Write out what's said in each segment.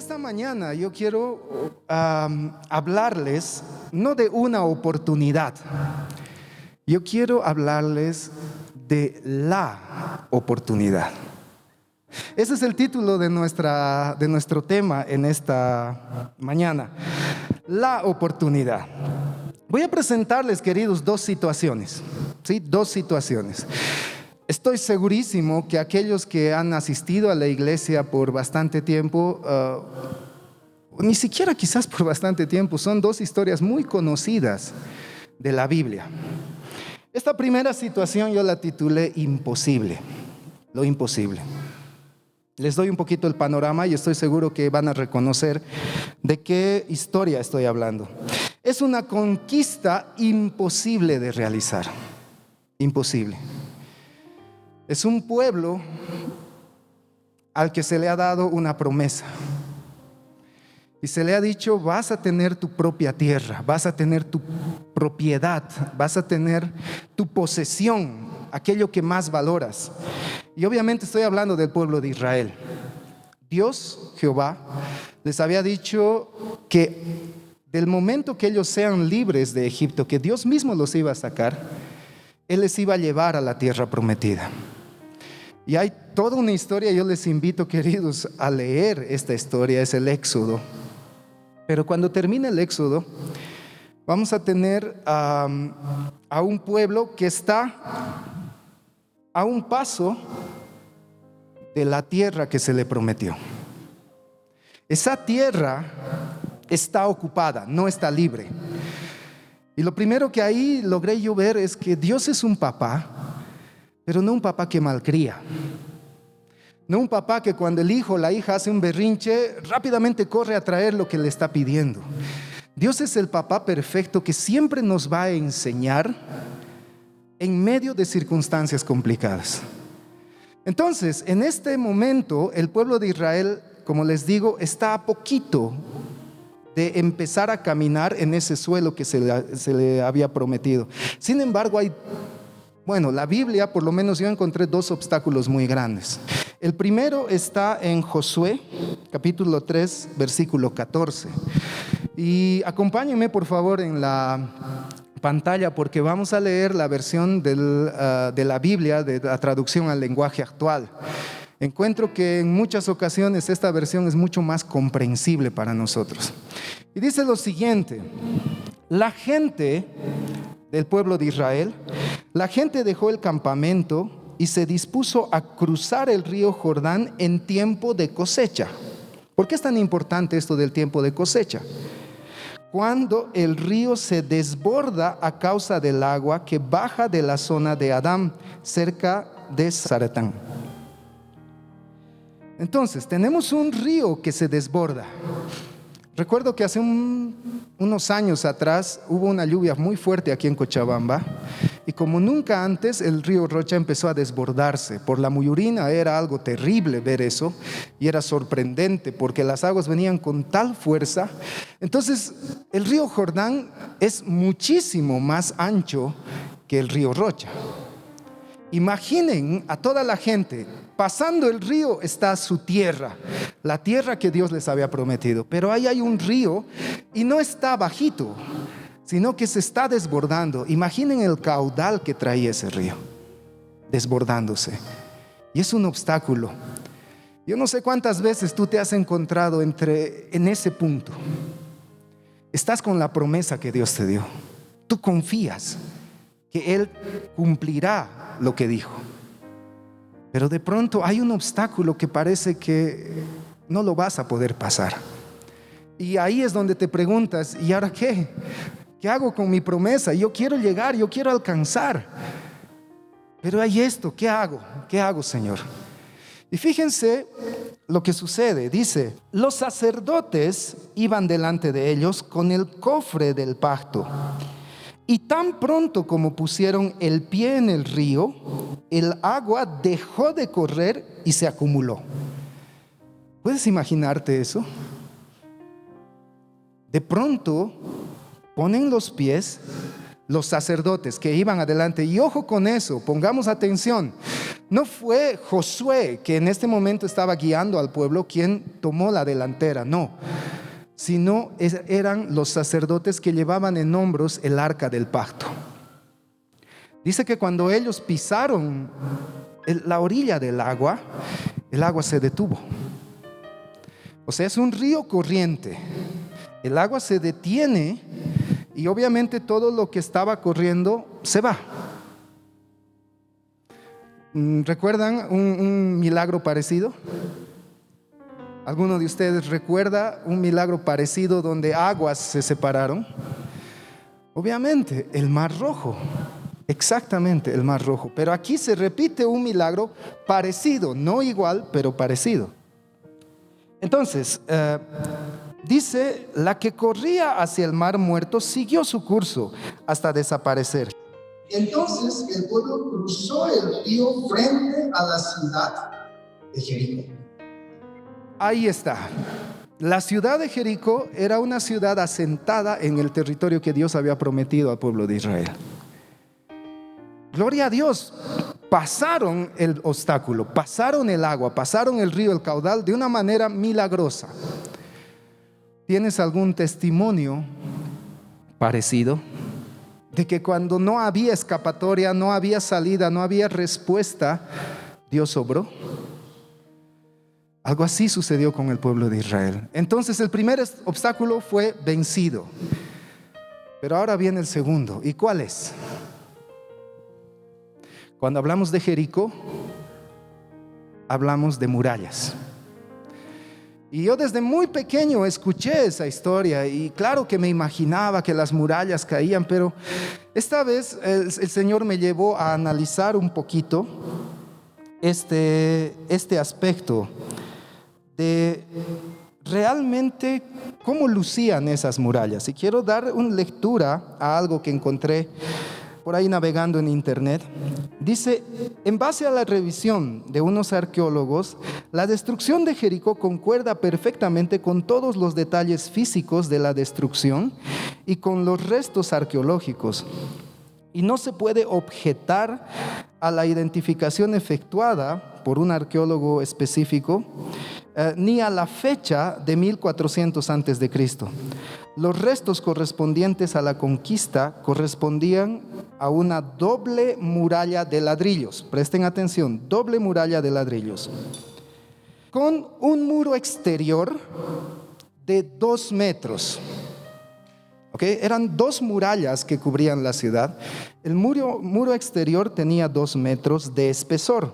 esta mañana yo quiero hablarles no de una oportunidad, yo quiero hablarles de la oportunidad. Ese es el título de nuestro tema en esta mañana, la oportunidad. Voy a presentarles, queridos, dos situaciones, ¿sí? Dos situaciones. Estoy segurísimo que aquellos que han asistido a la iglesia por bastante tiempo, ni siquiera quizás por bastante tiempo, son dos historias muy conocidas de la Biblia. Esta primera situación yo la titulé Imposible, lo imposible. Les doy un poquito el panorama y estoy seguro que van a reconocer de qué historia estoy hablando. Es una conquista imposible de realizar, imposible. Es un pueblo al que se le ha dado una promesa y se le ha dicho: vas a tener tu propia tierra, vas a tener tu propiedad, vas a tener tu posesión, aquello que más valoras. Y obviamente estoy hablando del pueblo de Israel. Dios, Jehová, les había dicho que del momento que ellos sean libres de Egipto, que Dios mismo los iba a sacar, Él les iba a llevar a la tierra prometida. Y hay toda una historia. Yo les invito, queridos, a leer esta historia. Es el Éxodo. Pero cuando termine el Éxodo, vamos a tener a un pueblo que está a un paso de la tierra que se le prometió. Esa tierra está ocupada, no está libre. Y lo primero que ahí logré yo ver es que Dios es un papá, pero no un papá que malcría. No un papá que cuando el hijo o la hija hace un berrinche, rápidamente corre a traer lo que le está pidiendo. Dios es el papá perfecto que siempre nos va a enseñar en medio de circunstancias complicadas. Entonces, en este momento, el pueblo de Israel, como les digo, está a poquito de empezar a caminar en ese suelo que se le había prometido. Sin embargo, la Biblia, por lo menos yo encontré dos obstáculos muy grandes. El primero está en Josué, capítulo 3, versículo 14. Y acompáñenme, por favor, en la pantalla, porque vamos a leer la versión de la Biblia, de la traducción al lenguaje actual. Encuentro que en muchas ocasiones esta versión es mucho más comprensible para nosotros. Y dice lo siguiente: la gente del pueblo de Israel, la gente dejó el campamento y se dispuso a cruzar el río Jordán en tiempo de cosecha. ¿Por qué es tan importante esto del tiempo de cosecha? Cuando el río se desborda a causa del agua que baja de la zona de Adán, cerca de Zaretán. Entonces, tenemos un río que se desborda. Recuerdo que hace unos años atrás hubo una lluvia muy fuerte aquí en Cochabamba, y como nunca antes el río Rocha empezó a desbordarse. Por la Muyurina era algo terrible ver eso, y era sorprendente porque las aguas venían con tal fuerza. Entonces el río Jordán es muchísimo más ancho que el río Rocha. Imaginen a toda la gente, pasando el río está su tierra, la tierra que Dios les había prometido. Pero ahí hay un río y no está bajito, sino que se está desbordando. Imaginen el caudal que traía ese río, desbordándose. Y es un obstáculo. Yo no sé cuántas veces tú te has encontrado en ese punto. Estás con la promesa que Dios te dio. Tú confías que Él cumplirá lo que dijo, pero de pronto hay un obstáculo que parece que no lo vas a poder pasar. Y ahí es donde te preguntas: ¿y ahora qué? ¿Qué hago con mi promesa? Yo quiero llegar, yo quiero alcanzar, pero hay esto. ¿Qué hago? ¿Qué hago, Señor? Y fíjense lo que sucede. Dice: los sacerdotes iban delante de ellos con el cofre del pacto. Y tan pronto como pusieron el pie en el río, el agua dejó de correr y se acumuló. ¿Puedes imaginarte eso? De pronto ponen los pies los sacerdotes que iban adelante. Y ojo con eso, pongamos atención. No fue Josué, que en este momento estaba guiando al pueblo, quien tomó la delantera, no, sino eran los sacerdotes que llevaban en hombros el arca del pacto. Dice que cuando ellos pisaron la orilla del agua, el agua se detuvo. O sea, es un río corriente. El agua se detiene y obviamente todo lo que estaba corriendo se va. ¿Recuerdan un milagro parecido? ¿Alguno de ustedes recuerda un milagro parecido donde aguas se separaron? Obviamente, el Mar Rojo. Exactamente, el Mar Rojo. Pero aquí se repite un milagro parecido, no igual, pero parecido. Entonces, dice, la que corría hacia el Mar Muerto siguió su curso hasta desaparecer. Entonces el pueblo cruzó el río frente a la ciudad de Jericó. Ahí está. La ciudad de Jericó era una ciudad asentada en el territorio que Dios había prometido al pueblo de Israel. Gloria a Dios. Pasaron el obstáculo, pasaron el agua, pasaron el río, el caudal de una manera milagrosa. ¿Tienes algún testimonio parecido? De que cuando no había escapatoria, no había salida, no había respuesta, Dios obró. Algo así sucedió con el pueblo de Israel. Entonces el primer obstáculo fue vencido. Pero ahora viene el segundo. ¿Y cuál es? Cuando hablamos de Jericó, hablamos de murallas. Y yo desde muy pequeño escuché esa historia y claro que me imaginaba que las murallas caían, pero esta vez el Señor me llevó a analizar un poquito este aspecto de realmente cómo lucían esas murallas. Y quiero dar una lectura a algo que encontré por ahí navegando en internet. Dice, en base a la revisión de unos arqueólogos, la destrucción de Jericó concuerda perfectamente con todos los detalles físicos de la destrucción y con los restos arqueológicos. Y no se puede objetar a la identificación efectuada por un arqueólogo específico, ni a la fecha de 1400 antes de Cristo. Los restos correspondientes a la conquista correspondían a una doble muralla de ladrillos. Presten atención, doble muralla de ladrillos, con un muro exterior de 2 metros. ¿Okay? Eran 2 murallas que cubrían la ciudad. El muro exterior tenía 2 metros de espesor.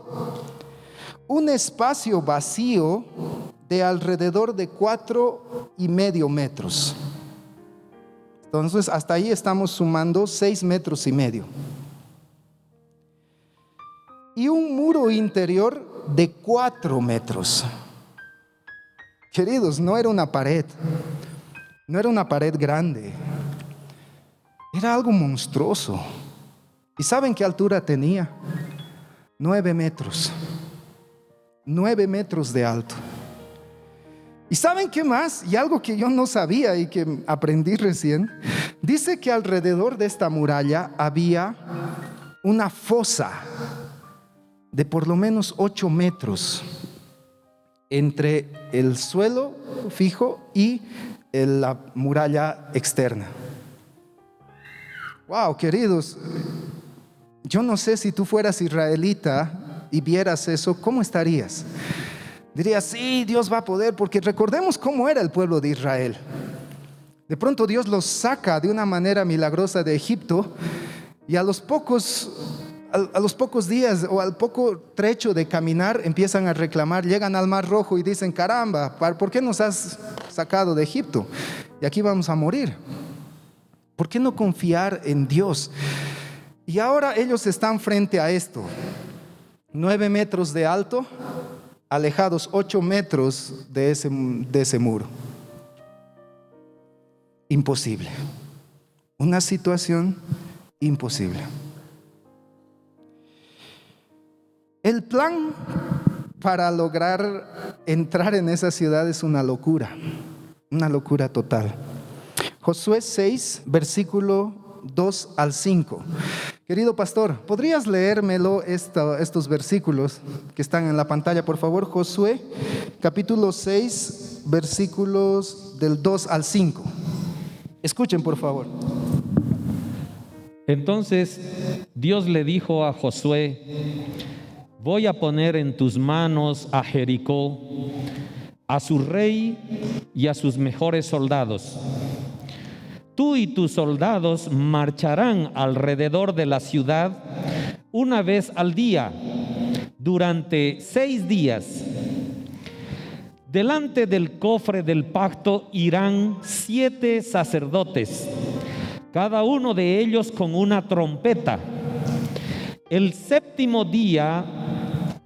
Un espacio vacío de alrededor de 4,5 metros. Entonces, hasta ahí estamos sumando 6,5 metros. Y un muro interior de 4 metros. Queridos, no era una pared. No era una pared grande. Era algo monstruoso. ¿Y saben qué altura tenía? 9 metros. 9 metros de alto. ¿Y saben qué más? Y algo que yo no sabía y que aprendí recién. Dice que alrededor de esta muralla había una fosa de por lo menos 8 metros entre el suelo fijo y la muralla externa. Wow, queridos, yo no sé si tú fueras israelita y vieras eso, ¿cómo estarías? Dirías, sí, Dios va a poder, porque recordemos cómo era el pueblo de Israel. De pronto Dios los saca de una manera milagrosa de Egipto y a los pocos días o al poco trecho de caminar empiezan a reclamar, llegan al Mar Rojo y dicen, caramba, ¿por qué nos has sacado de Egipto? Y aquí vamos a morir. ¿Por qué no confiar en Dios? Y ahora ellos están frente a esto, 9 metros de alto, alejados 8 metros de ese muro. Imposible. Una situación imposible. El plan para lograr entrar en esa ciudad es una locura total. Josué 6, versículo 2 al 5. Querido pastor, ¿podrías leérmelo estos versículos que están en la pantalla, por favor? Josué, capítulo 6, versículos del 2 al 5. Escuchen, por favor. Entonces Dios le dijo a Josué: voy a poner en tus manos a Jericó, a su rey y a sus mejores soldados. Tú y tus soldados marcharán alrededor de la ciudad una vez al día, durante 6 días. Delante del cofre del pacto irán 7 sacerdotes, cada uno de ellos con una trompeta. El 7º día,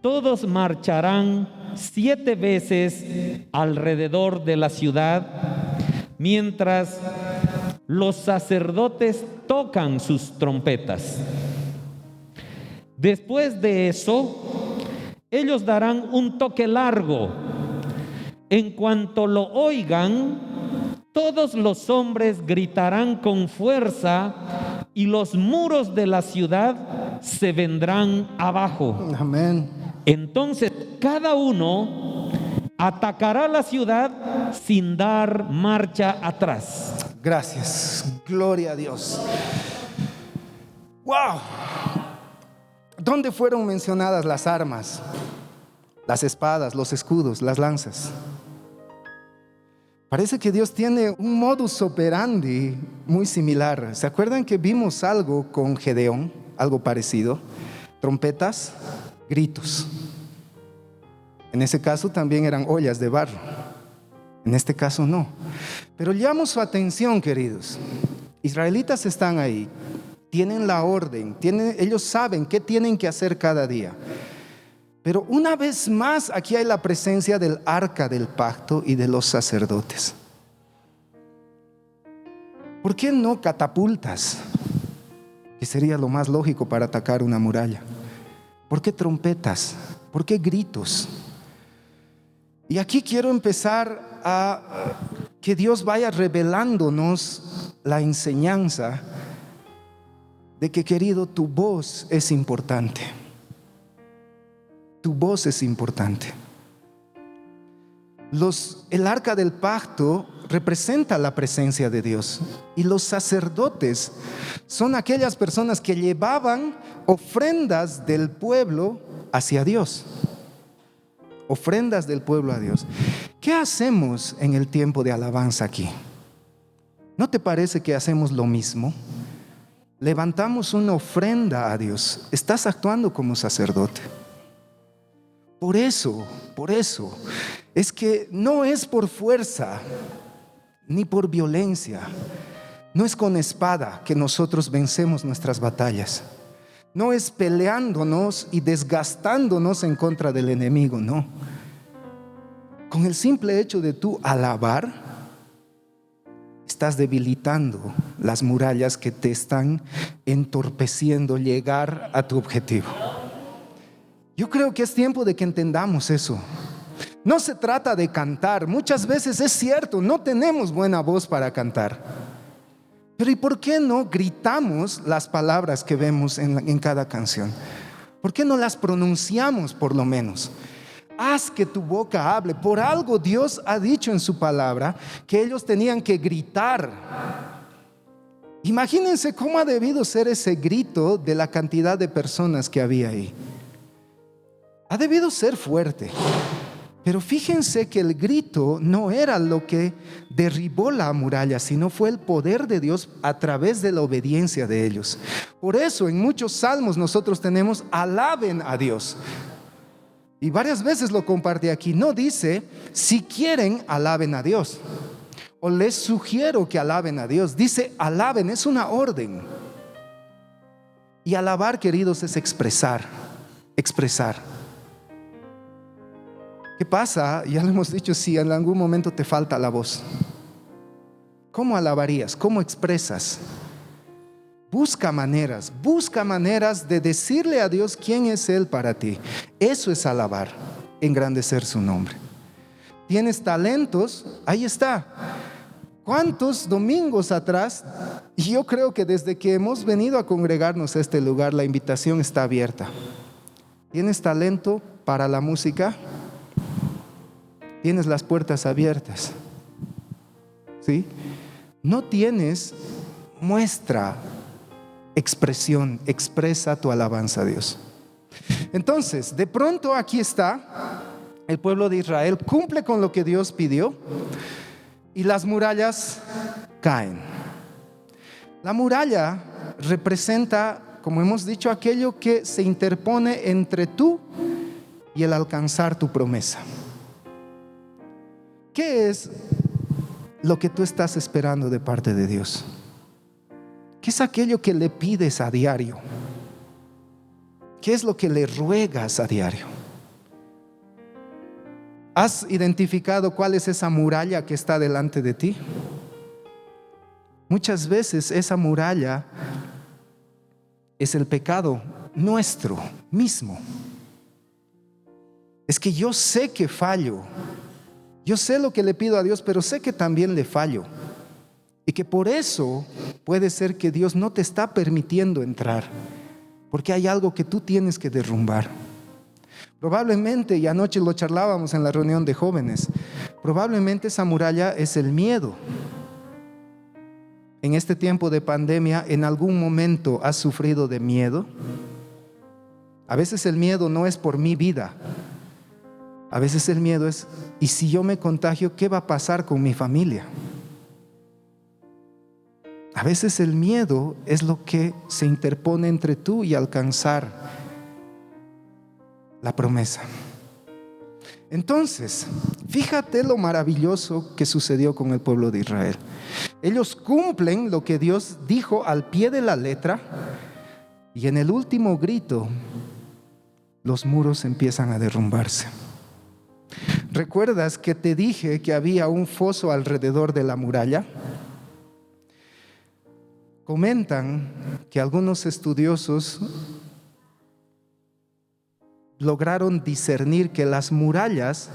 todos marcharán 7 veces alrededor de la ciudad, mientras los sacerdotes tocan sus trompetas. Después de eso, ellos darán un toque largo. En cuanto lo oigan, todos los hombres gritarán con fuerza y los muros de la ciudad se vendrán abajo. Amén. Entonces cada uno atacará la ciudad sin dar marcha atrás. Gracias. Gloria a Dios. ¡Wow! ¿Dónde fueron mencionadas las armas? Las espadas, los escudos, las lanzas. Parece que Dios tiene un modus operandi muy similar. ¿Se acuerdan que vimos algo con Gedeón? Algo parecido. Trompetas, gritos. En ese caso también eran ollas de barro. En este caso no. Pero llamo su atención, queridos. Israelitas están ahí. Tienen la orden. Ellos saben qué tienen que hacer cada día. Pero una vez más, aquí hay la presencia del arca del pacto y de los sacerdotes. ¿Por qué no catapultas? Que sería lo más lógico para atacar una muralla. ¿Por qué trompetas? ¿Por qué gritos? Y aquí quiero empezar a que Dios vaya revelándonos la enseñanza de que, querido, tu voz es importante. Tu voz es importante. El arca del pacto representa la presencia de Dios, y los sacerdotes son aquellas personas que llevaban ofrendas del pueblo hacia Dios. Ofrendas del pueblo a Dios. ¿Qué hacemos en el tiempo de alabanza aquí? ¿No te parece que hacemos lo mismo? Levantamos una ofrenda a Dios. Estás actuando como sacerdote. Por eso, es que no es por fuerza ni por violencia, no es con espada que nosotros vencemos nuestras batallas, no es peleándonos y desgastándonos en contra del enemigo, no. Con el simple hecho de tú alabar, estás debilitando las murallas que te están entorpeciendo llegar a tu objetivo. Yo creo que es tiempo de que entendamos eso. No se trata de cantar. Muchas veces es cierto, no tenemos buena voz para cantar. Pero ¿y por qué no gritamos las palabras que vemos en cada canción? ¿Por qué no las pronunciamos por lo menos? Haz que tu boca hable. Por algo Dios ha dicho en su palabra que ellos tenían que gritar. Imagínense cómo ha debido ser ese grito de la cantidad de personas que había ahí. Ha debido ser fuerte. Pero fíjense que el grito no era lo que derribó la muralla, sino fue el poder de Dios a través de la obediencia de ellos. Por eso en muchos salmos nosotros tenemos alaben a Dios. Y varias veces lo compartí aquí. No dice si quieren alaben a Dios o les sugiero que alaben a Dios. Dice alaben, es una orden. Y alabar, queridos, es expresar. ¿Qué pasa? Ya lo hemos dicho, si en algún momento te falta la voz, ¿cómo alabarías? ¿Cómo expresas? Busca maneras de decirle a Dios quién es Él para ti. Eso es alabar, engrandecer su nombre. ¿Tienes talentos? Ahí está. ¿Cuántos domingos atrás? Y yo creo que desde que hemos venido a congregarnos a este lugar, la invitación está abierta. ¿Tienes talento para la música? Tienes las puertas abiertas. ¿Sí? No tienes, muestra, expresión, expresa tu alabanza a Dios. Entonces, de pronto aquí está el pueblo de Israel, cumple con lo que Dios pidió y las murallas caen. La muralla representa, como hemos dicho, aquello que se interpone entre tú y el alcanzar tu promesa. ¿Qué es lo que tú estás esperando de parte de Dios? ¿Qué es aquello que le pides a diario? ¿Qué es lo que le ruegas a diario? ¿Has identificado cuál es esa muralla que está delante de ti? Muchas veces esa muralla es el pecado nuestro mismo. Es que yo sé que fallo. Yo sé lo que le pido a Dios, pero sé que también le fallo. Y que por eso puede ser que Dios no te está permitiendo entrar, porque hay algo que tú tienes que derrumbar. Probablemente, y anoche lo charlábamos en la reunión de jóvenes, probablemente esa muralla es el miedo. En este tiempo de pandemia, ¿en algún momento has sufrido de miedo? A veces el miedo no es por mi vida. A veces el miedo es, ¿y si yo me contagio, qué va a pasar con mi familia? A veces el miedo es lo que se interpone entre tú y alcanzar la promesa. Entonces, fíjate lo maravilloso que sucedió con el pueblo de Israel. Ellos cumplen lo que Dios dijo al pie de la letra, y en el último grito, los muros empiezan a derrumbarse. ¿Recuerdas que te dije que había un foso alrededor de la muralla? Comentan que algunos estudiosos lograron discernir que las murallas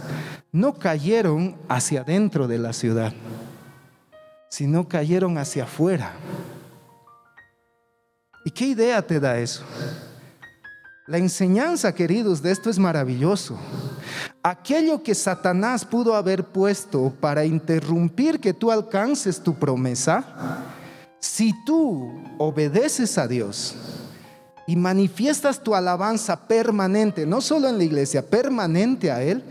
no cayeron hacia adentro de la ciudad, sino cayeron hacia afuera. ¿Y qué idea te da eso? La enseñanza, queridos, de esto es maravilloso. Aquello que Satanás pudo haber puesto para interrumpir que tú alcances tu promesa, si tú obedeces a Dios y manifiestas tu alabanza permanente, no solo en la iglesia, permanente a Él,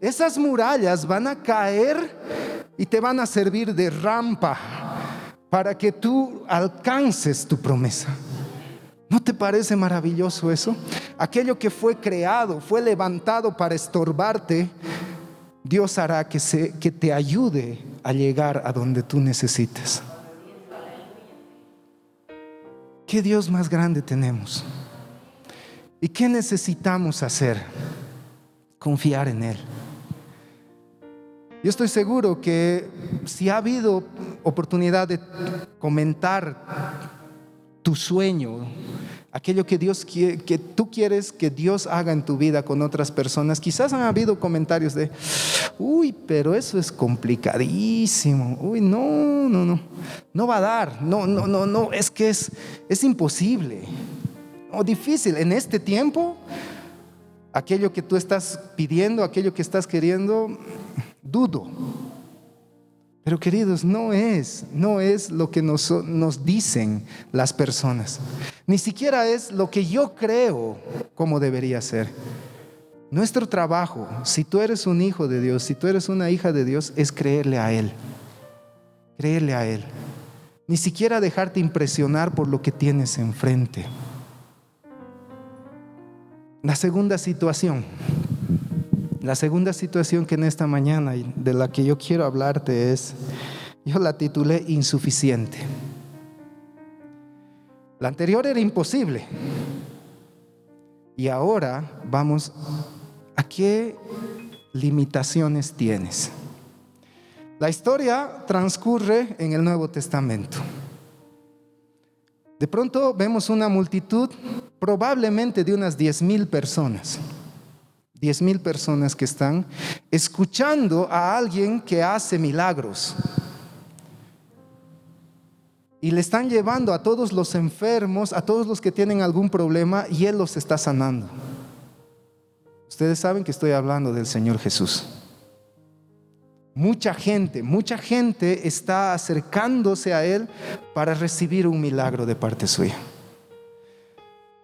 esas murallas van a caer y te van a servir de rampa para que tú alcances tu promesa. ¿No te parece maravilloso eso? Aquello que fue creado, fue levantado para estorbarte, Dios hará que te ayude a llegar a donde tú necesites. ¿Qué Dios más grande tenemos? ¿Y qué necesitamos hacer? Confiar en Él. Yo estoy seguro que si ha habido oportunidad de comentar tu sueño, aquello que Dios quiere, que tú quieres que Dios haga en tu vida con otras personas, quizás han habido comentarios de, uy, pero eso es complicadísimo, uy, no va a dar, no, es que es imposible, o difícil. En este tiempo, aquello que tú estás pidiendo, aquello que estás queriendo, dudo. Pero queridos, no es lo que nos dicen las personas. Ni siquiera es lo que yo creo como debería ser. Nuestro trabajo, si tú eres un hijo de Dios, si tú eres una hija de Dios, es creerle a Él. Creerle a Él. Ni siquiera dejarte impresionar por lo que tienes enfrente. La segunda situación que en esta mañana de la que yo quiero hablarte yo la titulé insuficiente. La anterior era imposible. Y ahora vamos a qué limitaciones tienes. La historia transcurre en el Nuevo Testamento. De pronto vemos una multitud, probablemente de unas 10,000 personas. 10,000 personas que están escuchando a alguien que hace milagros. y le están llevando a todos los enfermos, a todos los que tienen algún problema, y Él los está sanando. Ustedes saben que estoy hablando del Señor Jesús. Mucha gente está acercándose a Él para recibir un milagro de parte suya.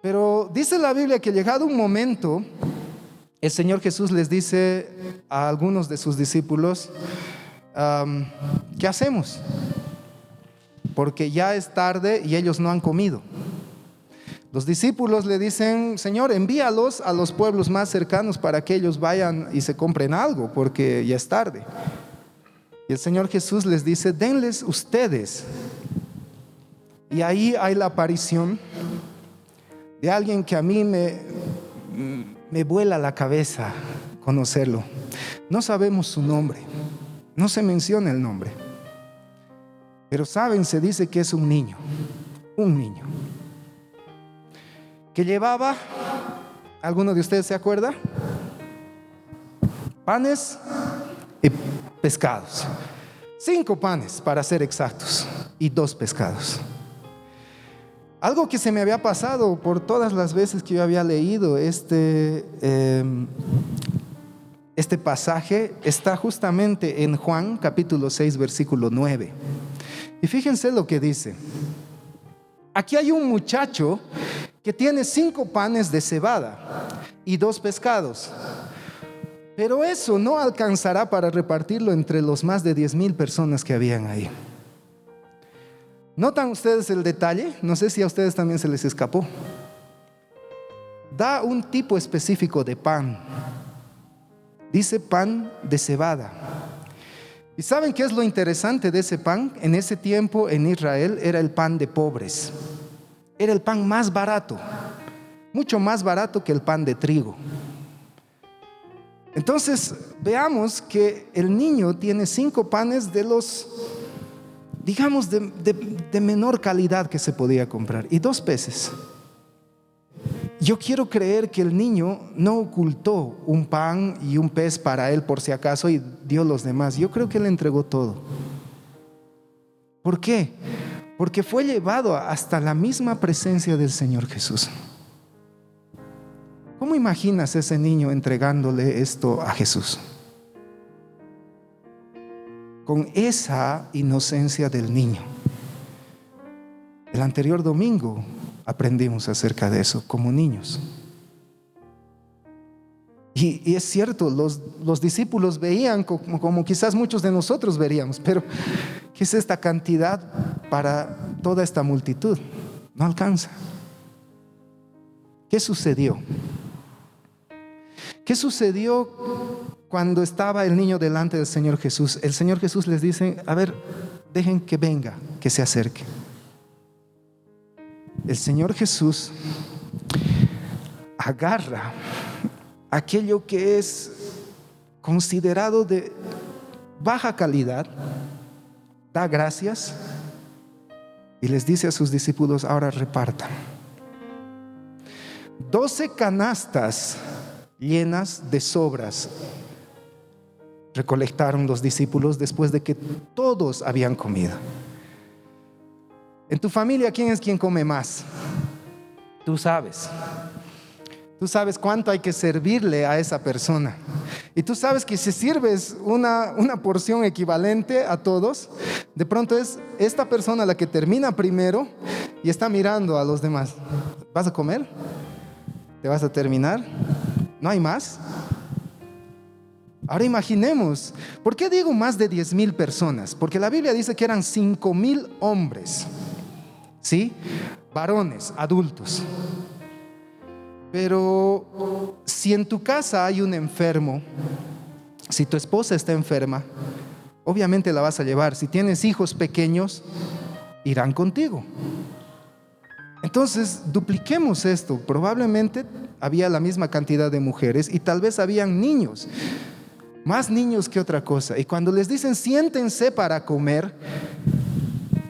Pero dice la Biblia que llegado un momento, el Señor Jesús les dice a algunos de sus discípulos, ¿qué hacemos? Porque ya es tarde y ellos no han comido. Los discípulos le dicen, Señor, envíalos a los pueblos más cercanos para que ellos vayan y se compren algo, porque ya es tarde. Y el Señor Jesús les dice, denles ustedes. Y ahí hay la aparición de alguien que a mí me vuela la cabeza conocerlo. No sabemos su nombre, no se menciona el nombre, pero saben, se dice que es un niño que llevaba, ¿alguno de ustedes se acuerda? Panes y pescados. 5 panes para ser exactos y 2 pescados. Algo que se me había pasado por todas las veces que yo había leído este pasaje, está justamente en Juan capítulo 6 versículo 9. Y fíjense lo que dice. Aquí hay un muchacho que tiene 5 panes de cebada y 2 pescados, pero eso no alcanzará para repartirlo entre los más de 10,000 personas que habían ahí. ¿Notan ustedes el detalle? No sé si a ustedes también se les escapó. Da un tipo específico de pan. Dice pan de cebada. ¿Y saben qué es lo interesante de ese pan? En ese tiempo en Israel era el pan de pobres. Era el pan más barato, mucho más barato que el pan de trigo. Entonces veamos que el niño tiene 5 panes de los, digamos, de menor calidad que se podía comprar, y 2 peces. Yo quiero creer que el niño no ocultó un pan y un pez para él por si acaso y dio los demás. Yo creo que él entregó todo. ¿Por qué? Porque fue llevado hasta la misma presencia del Señor Jesús. ¿Cómo imaginas ese niño entregándole esto a Jesús? Con esa inocencia del niño. El anterior domingo aprendimos acerca de eso como niños. Y es cierto, los discípulos veían como quizás muchos de nosotros veríamos, pero ¿qué es esta cantidad para toda esta multitud? No alcanza. ¿Qué sucedió? ¿Qué sucedió cuando estaba el niño delante del Señor Jesús? El Señor Jesús les dice, a ver, dejen que venga, que se acerque. El Señor Jesús agarra aquello que es considerado de baja calidad, da gracias y les dice a sus discípulos, ahora repartan. 12 canastas llenas de sobras recolectaron los discípulos después de que todos habían comido. En tu familia, ¿quién es quien come más? Tú sabes. Tú sabes cuánto hay que servirle a esa persona. Y tú sabes que si sirves una porción equivalente a todos, de pronto es esta persona la que termina primero y está mirando a los demás. ¿Vas a comer? ¿Te vas a terminar? ¿No hay más? Ahora imaginemos, ¿por qué digo más de 10,000 personas? Porque la Biblia dice que eran 5,000 hombres, ¿sí? Varones, adultos. Pero si en tu casa hay un enfermo, si tu esposa está enferma, obviamente la vas a llevar. Si tienes hijos pequeños, irán contigo. Entonces, dupliquemos esto. Probablemente había la misma cantidad de mujeres y tal vez habían niños, más niños que otra cosa. Y cuando les dicen siéntense para comer,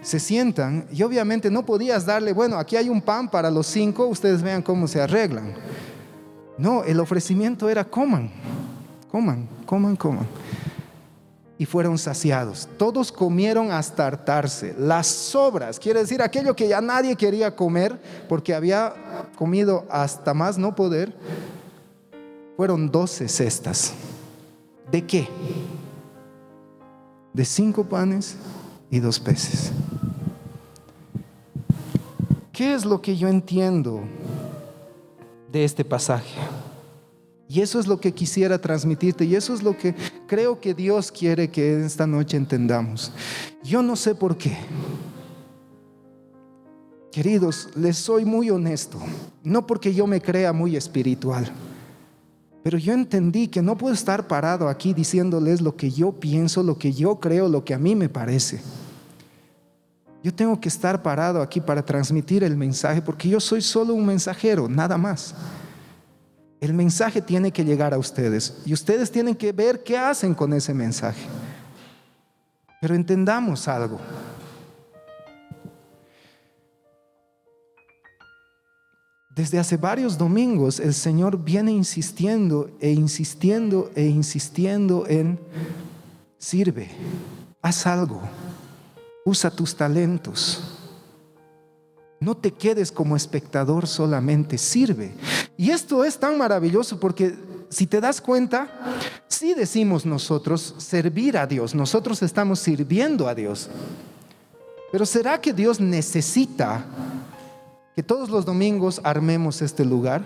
se sientan y obviamente no podías darle, bueno, aquí hay un pan para los 5, ustedes vean cómo se arreglan. No, el ofrecimiento era coman. y fueron saciados. Todos comieron hasta hartarse. Las sobras, quiere decir aquello que ya nadie quería comer porque había comido hasta más no poder, fueron 12 cestas. ¿De qué? De 5 panes y 2 peces. ¿Qué es lo que yo entiendo de este pasaje? Y eso es lo que quisiera transmitirte, y eso es lo que creo que Dios quiere que esta noche entendamos. Yo no sé por qué. Queridos, les soy muy honesto, no porque yo me crea muy espiritual, pero yo entendí que no puedo estar parado aquí diciéndoles lo que yo pienso, lo que yo creo, lo que a mí me parece. Yo tengo que estar parado aquí para transmitir el mensaje, porque yo soy solo un mensajero, nada más. El mensaje tiene que llegar a ustedes y ustedes tienen que ver qué hacen con ese mensaje. Pero entendamos algo. Desde hace varios domingos el Señor viene insistiendo e insistiendo e insistiendo en: sirve, haz algo, usa tus talentos. No te quedes como espectador solamente, sirve. Y esto es tan maravilloso porque si te das cuenta, sí decimos nosotros servir a Dios, nosotros estamos sirviendo a Dios. Pero ¿será que Dios necesita que todos los domingos armemos este lugar?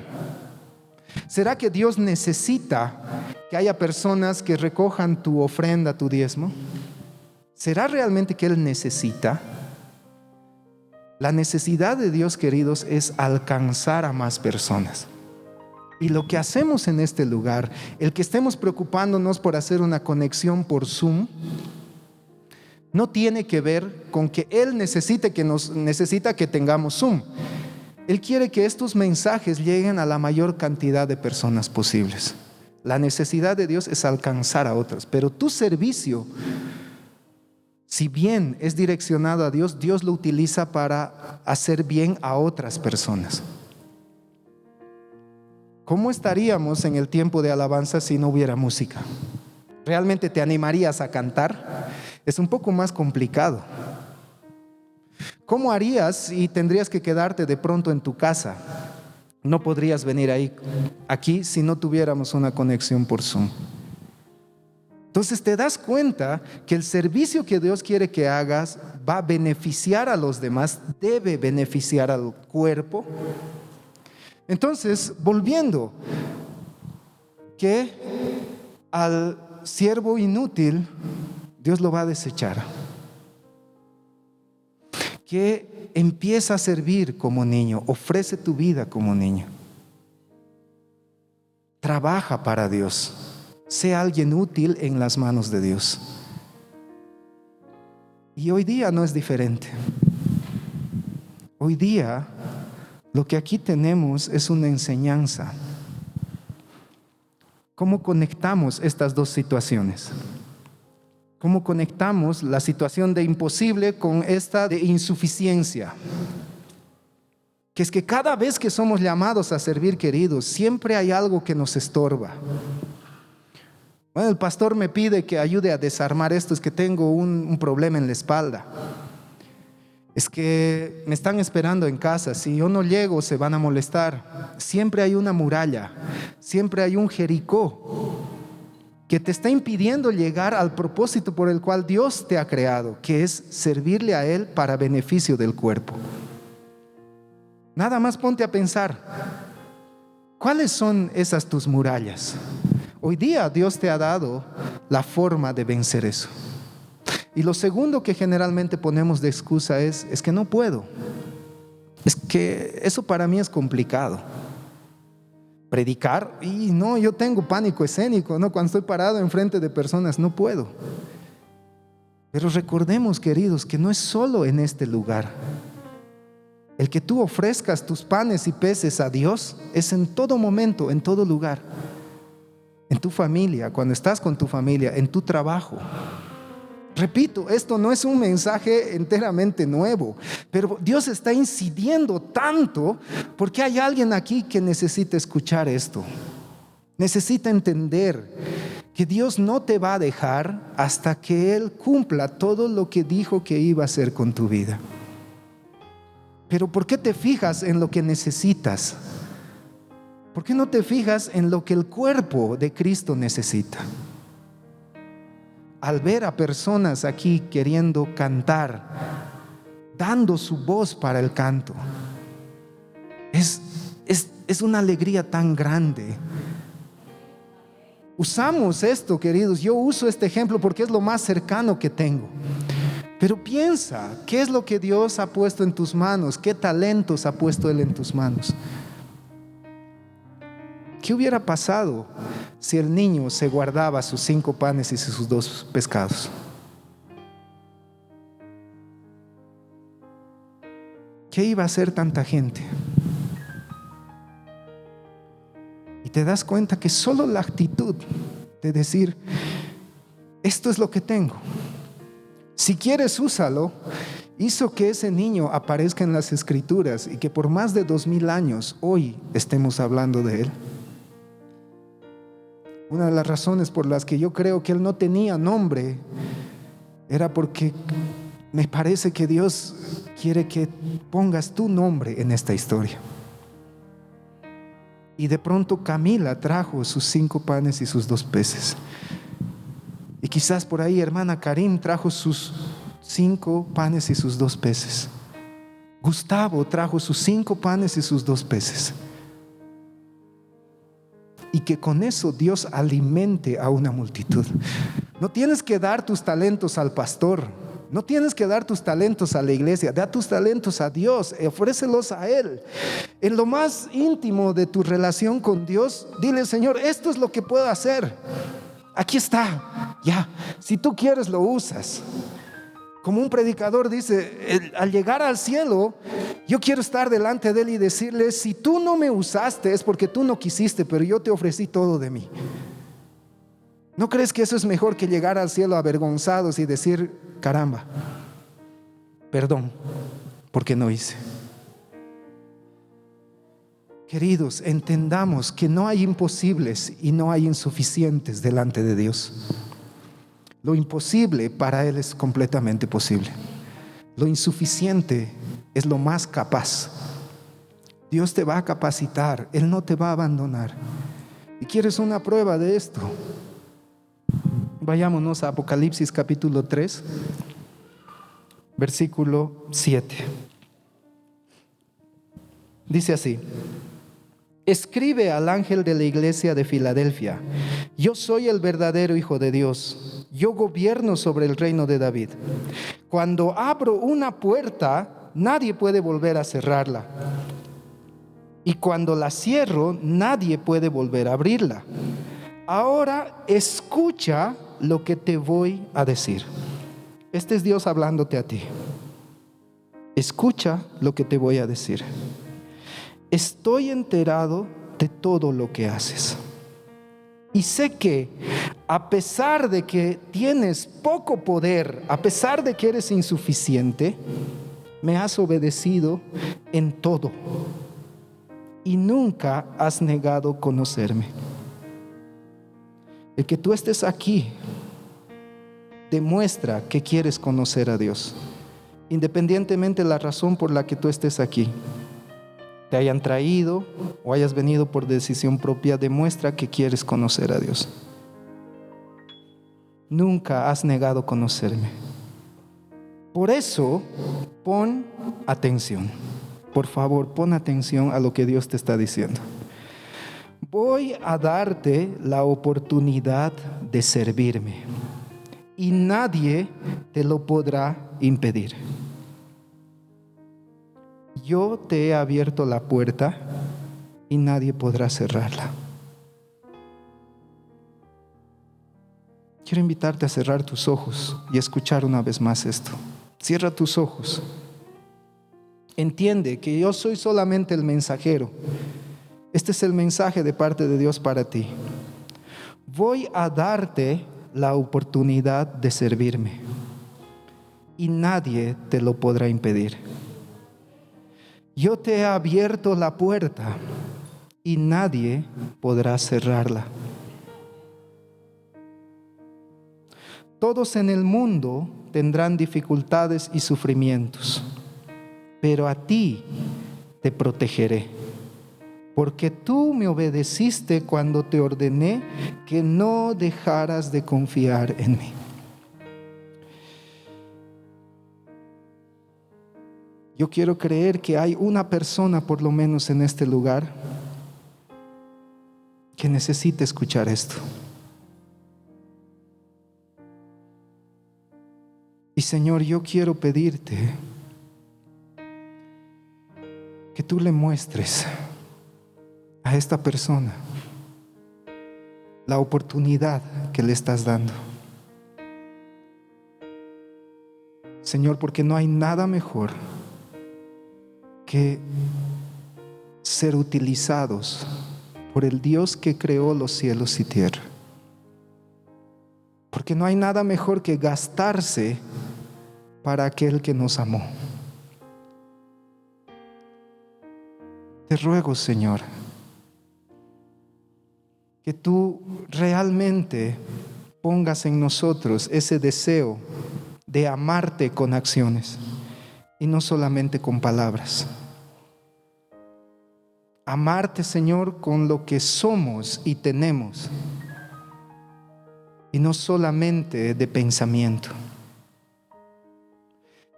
¿Será que Dios necesita que haya personas que recojan tu ofrenda, tu diezmo? ¿Será realmente que Él necesita? La necesidad de Dios, queridos, es alcanzar a más personas. Y lo que hacemos en este lugar, el que estemos preocupándonos por hacer una conexión por Zoom, no tiene que ver con que Él necesita que tengamos Zoom. Él quiere que estos mensajes lleguen a la mayor cantidad de personas posibles. La necesidad de Dios es alcanzar a otras, pero tu servicio, si bien es direccionado a Dios, Dios lo utiliza para hacer bien a otras personas. ¿Cómo estaríamos en el tiempo de alabanza si no hubiera música? ¿Realmente te animarías a cantar? Es un poco más complicado. ¿Cómo harías si tendrías que quedarte de pronto en tu casa? No podrías venir aquí si no tuviéramos una conexión por Zoom. Entonces te das cuenta que el servicio que Dios quiere que hagas va a beneficiar a los demás, debe beneficiar al cuerpo. Entonces, volviendo, que al siervo inútil Dios lo va a desechar, que empieza a servir como niño, ofrece tu vida como niño, trabaja para Dios. Sea alguien útil en las manos de Dios. Y hoy día no es diferente. Hoy día lo que aquí tenemos es una enseñanza. ¿Cómo conectamos estas dos situaciones? ¿Cómo conectamos la situación de imposible con esta de insuficiencia? Que es que cada vez que somos llamados a servir, queridos, siempre hay algo que nos estorba. Bueno, el pastor me pide que ayude a desarmar esto, es que tengo un problema en la espalda. Es que me están esperando en casa, si yo no llego se van a molestar. Siempre hay una muralla, siempre hay un Jericó que te está impidiendo llegar al propósito por el cual Dios te ha creado, que es servirle a Él para beneficio del cuerpo. Nada más ponte a pensar, ¿cuáles son esas tus murallas? Hoy día Dios te ha dado la forma de vencer eso. Y lo segundo que generalmente ponemos de excusa es que no puedo. Es que eso para mí es complicado. Predicar, y no, yo tengo pánico escénico, ¿no? Cuando estoy parado enfrente de personas no puedo. Pero recordemos, queridos, que no es solo en este lugar. El que tú ofrezcas tus panes y peces a Dios es en todo momento, en todo lugar. En tu familia, cuando estás con tu familia, en tu trabajo. Repito, esto no es un mensaje enteramente nuevo, pero Dios está incidiendo tanto porque hay alguien aquí que necesita escuchar esto. Necesita entender que Dios no te va a dejar hasta que Él cumpla todo lo que dijo que iba a hacer con tu vida. Pero ¿por qué te fijas en lo que necesitas? ¿Por qué no te fijas en lo que el cuerpo de Cristo necesita? Al ver a personas aquí queriendo cantar, dando su voz para el canto, es una alegría tan grande. Usamos esto, queridos. Yo uso este ejemplo porque es lo más cercano que tengo. Pero piensa, ¿qué es lo que Dios ha puesto en tus manos? ¿Qué talentos ha puesto Él en tus manos? ¿Qué hubiera pasado si el niño se guardaba sus 5 panes y sus 2 pescados? ¿Qué iba a hacer tanta gente? Y te das cuenta que solo la actitud de decir, esto es lo que tengo, si quieres úsalo, hizo que ese niño aparezca en las Escrituras y que por más de 2000 años hoy estemos hablando de él. Una de las razones por las que yo creo que él no tenía nombre era porque me parece que Dios quiere que pongas tu nombre en esta historia. Y de pronto Camila trajo sus 5 panes y sus 2 peces. Y quizás por ahí hermana Karim trajo sus 5 panes y sus 2 peces. Gustavo trajo sus 5 panes y sus 2 peces. Y que con eso Dios alimente a una multitud. No tienes que dar tus talentos al pastor, no tienes que dar tus talentos a la iglesia. Da tus talentos a Dios, ofrécelos a Él. En lo más íntimo de tu relación con Dios, dile: Señor, esto es lo que puedo hacer. Aquí está, ya. Si tú quieres, lo usas. Como un predicador dice, al llegar al cielo, yo quiero estar delante de Él y decirle: si tú no me usaste es porque tú no quisiste, pero yo te ofrecí todo de mí. ¿No crees que eso es mejor que llegar al cielo avergonzados y decir: caramba, perdón, porque no hice? Queridos, entendamos que no hay imposibles y no hay insuficientes delante de Dios. Lo imposible para Él es completamente posible. Lo insuficiente es lo más capaz. Dios te va a capacitar, Él no te va a abandonar. ¿Y quieres una prueba de esto? Vayámonos a Apocalipsis capítulo 3, versículo 7. Dice así: escribe al ángel de la iglesia de Filadelfia: yo soy el verdadero Hijo de Dios, yo gobierno sobre el reino de David. Cuando abro una puerta, nadie puede volver a cerrarla, y cuando la cierro, nadie puede volver a abrirla. Ahora escucha lo que te voy a decir. Este es Dios hablándote a ti. Escucha lo que te voy a decir. Estoy enterado de todo lo que haces. Y sé que a pesar de que tienes poco poder, a pesar de que eres insuficiente, me has obedecido en todo y nunca has negado conocerme. El que tú estés aquí demuestra que quieres conocer a Dios, independientemente de la razón por la que tú estés aquí. Te hayan traído o hayas venido por decisión propia, demuestra que quieres conocer a Dios. Nunca has negado conocerme. Por eso, pon atención. Por favor, pon atención a lo que Dios te está diciendo. Voy a darte la oportunidad de servirme y nadie te lo podrá impedir. Yo te he abierto la puerta y nadie podrá cerrarla. Quiero invitarte a cerrar tus ojos y escuchar una vez más esto. Cierra tus ojos. Entiende que yo soy solamente el mensajero. Este es el mensaje de parte de Dios para ti. Voy a darte la oportunidad de servirme y nadie te lo podrá impedir. Yo te he abierto la puerta y nadie podrá cerrarla. Todos en el mundo tendrán dificultades y sufrimientos, pero a ti te protegeré, porque tú me obedeciste cuando te ordené que no dejaras de confiar en mí. Yo quiero creer que hay una persona, por lo menos en este lugar, que necesita escuchar esto. Y Señor, yo quiero pedirte que tú le muestres a esta persona la oportunidad que le estás dando. Señor, porque no hay nada mejor que ser utilizados por el Dios que creó los cielos y tierra. Porque no hay nada mejor que gastarse para aquel que nos amó. Te ruego, Señor, que tú realmente pongas en nosotros ese deseo de amarte con acciones y no solamente con palabras. Amarte, Señor, con lo que somos y tenemos, y no solamente de pensamiento.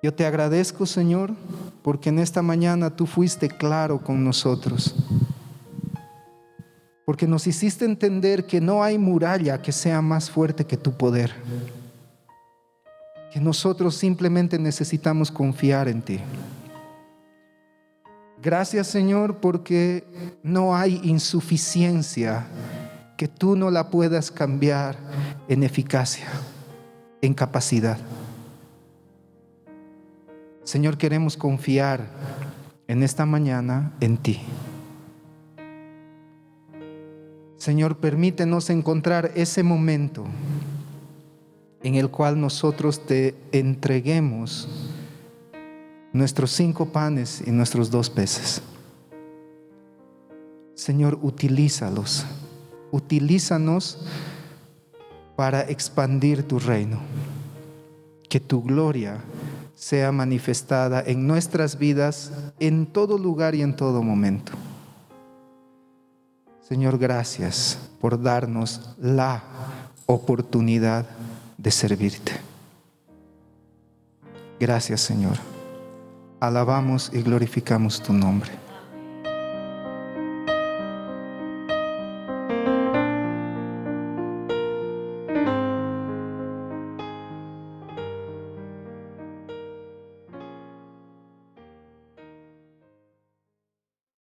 Yo te agradezco, Señor, porque en esta mañana tú fuiste claro con nosotros, porque nos hiciste entender que no hay muralla que sea más fuerte que tu poder, que nosotros simplemente necesitamos confiar en ti. Gracias, Señor, porque no hay insuficiencia que tú no la puedas cambiar en eficacia, en capacidad. Señor, queremos confiar en esta mañana en ti. Señor, permítenos encontrar ese momento en el cual nosotros te entreguemos nuestros 5 panes y nuestros 2 peces. Señor, utilízalos. Utilízanos para expandir tu reino. Que tu gloria sea manifestada en nuestras vidas, en todo lugar y en todo momento. Señor, gracias por darnos la oportunidad de servirte. Gracias, Señor. Alabamos y glorificamos tu nombre.